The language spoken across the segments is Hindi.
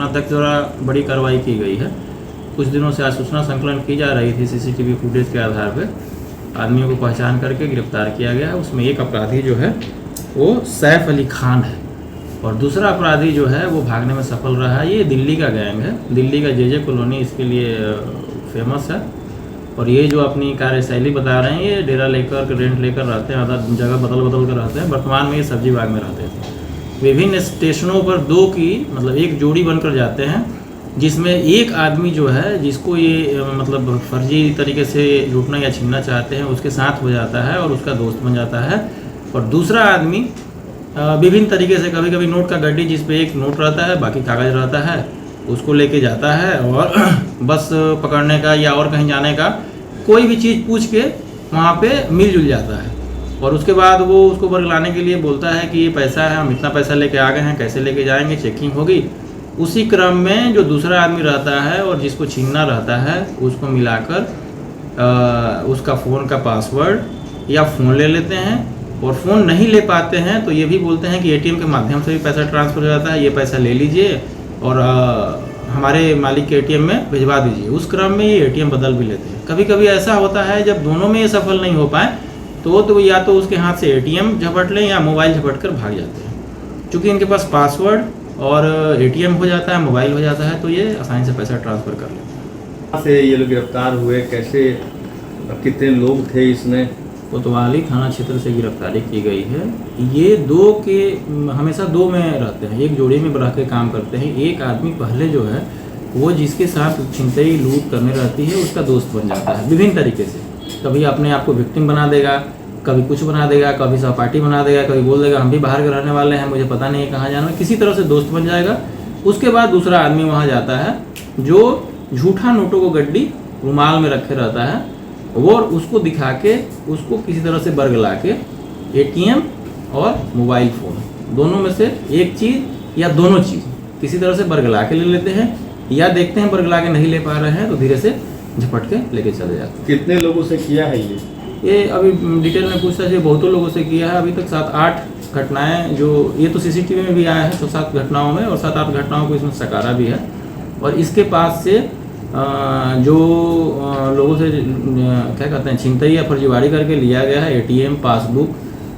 थानाध्यक्ष द्वारा बड़ी कार्रवाई की गई है। कुछ दिनों से आज सूचना संकलन की जा रही थी, सीसीटीवी फुटेज के आधार पर आदमियों को पहचान करके गिरफ्तार किया गया है। उसमें एक अपराधी जो है वो सैफ अली खान है और दूसरा अपराधी जो है वो भागने में सफल रहा है। ये दिल्ली का गैंग है, दिल्ली का जे कॉलोनी इसके लिए फेमस है। और ये जो अपनी कार्यशैली बता रहे हैं, ये डेरा लेकर रेंट लेकर रहते हैं, आधा जगह बदल बदल कर रहते हैं। वर्तमान में ये सब्जी बाग में रहते थे। विभिन्न स्टेशनों पर दो की मतलब एक जोड़ी बनकर जाते हैं, जिसमें एक आदमी जो है जिसको ये मतलब फर्जी तरीके से लूटना या छीनना चाहते हैं उसके साथ हो जाता है और उसका दोस्त बन जाता है। और दूसरा आदमी विभिन्न तरीके से, कभी कभी नोट का गड्डी जिस पे एक नोट रहता है बाकी कागज़ रहता है, उसको लेके जाता है और बस पकड़ने का या और कहीं जाने का कोई भी चीज़ पूछ के वहाँ पे मिलजुल जाता है। और उसके बाद वो उसको बरगलाने के लिए बोलता है कि ये पैसा है, हम इतना पैसा लेके आ गए हैं, कैसे लेके जाएंगे, चेकिंग होगी। उसी क्रम में जो दूसरा आदमी रहता है और जिसको छीनना रहता है उसको मिलाकर उसका फ़ोन का पासवर्ड या फ़ोन ले लेते हैं। और फ़ोन नहीं ले पाते हैं तो ये भी बोलते हैं कि एटीएम के माध्यम से भी पैसा ट्रांसफ़र हो जाता है, ये पैसा ले लीजिए और हमारे मालिक के एटीएम में भिजवा दीजिए। उस क्रम में ये एटीएम बदल भी लेते हैं। कभी कभी ऐसा होता है जब दोनों में ये सफल नहीं हो पाए तो या तो उसके हाथ से एटीएम झपट लें या मोबाइल झपट कर भाग जाते हैं। चूँकि इनके पास पासवर्ड और एटीएम हो जाता है, मोबाइल हो जाता है, तो ये आसानी से पैसा ट्रांसफ़र कर लेते हैं। कहाँ से ये लोग गिरफ्तार हुए, कैसे, कितने लोग थे इसमें? कोतवाली थाना क्षेत्र से गिरफ्तारी की गई है। ये दो के हमेशा दो में रहते हैं, एक जोड़ी में रह के काम करते हैं। एक आदमी पहले जो है वो जिसके साथ छिनतई लूट करने रहती है उसका दोस्त बन जाता है विभिन्न तरीके से। कभी अपने आप को विक्टिम बना देगा, कभी कुछ बना देगा, कभी सहपाठी बना देगा, कभी बोल देगा हम भी बाहर के रहने वाले हैं, मुझे पता नहीं है कहाँ जाना है, किसी तरह से दोस्त बन जाएगा। उसके बाद दूसरा आदमी वहाँ जाता है जो झूठा नोटों को गड्डी रुमाल में रखे रहता है और उसको दिखा के उसको किसी तरह से बरगला के एटीएम और मोबाइल फ़ोन दोनों में से एक चीज़ या दोनों चीज़ किसी तरह से बरगला के ले लेते हैं, या देखते हैं बरगला के नहीं ले पा रहे हैं तो धीरे से झपट के लेके चले जाते हैं। कितने लोगों से किया है ये अभी डिटेल में पूछताछ ये बहुतों लोगों से किया है। अभी तक 7-8 घटनाएं, जो ये तो सीसीटीवी में भी आया है 7 घटनाओं में, और 7-8 घटनाओं को इसमें सकारा भी है। और इसके पास से जो लोगों से क्या कहते हैं छिनतई या फर्जीवाड़ी करके लिया गया है एटीएम, पासबुक,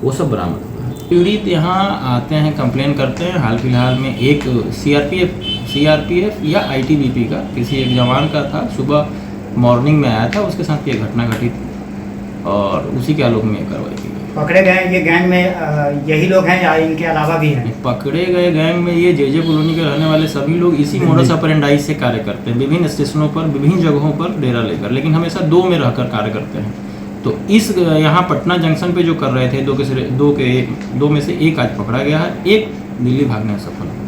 वो सब बरामद हुआ है। पीड़ित यहाँ आते हैं, कंप्लेन करते हैं। हाल फिलहाल में एक सीआरपीएफ या आईटीबीपी का किसी एक जवान का था, सुबह मॉर्निंग में आया था, उसके साथ ये घटना घटी थी और उसी के आलोक में कार्रवाई की गई। पकड़े गए ये गैंग में यही लोग हैं या इनके अलावा भी हैं? पकड़े गए गैंग में ये जे कॉलोनी के रहने वाले सभी लोग इसी मोडस ऑपरेंडाई से कार्य करते हैं, विभिन्न स्टेशनों पर, विभिन्न जगहों पर डेरा लेकर, लेकिन हमेशा दो में रहकर कार्य करते हैं। तो इस यहाँ पटना जंक्शन पे जो कर रहे थे दो में से एक आज पकड़ा गया है, एक दिल्ली भागने में सफल हुआ।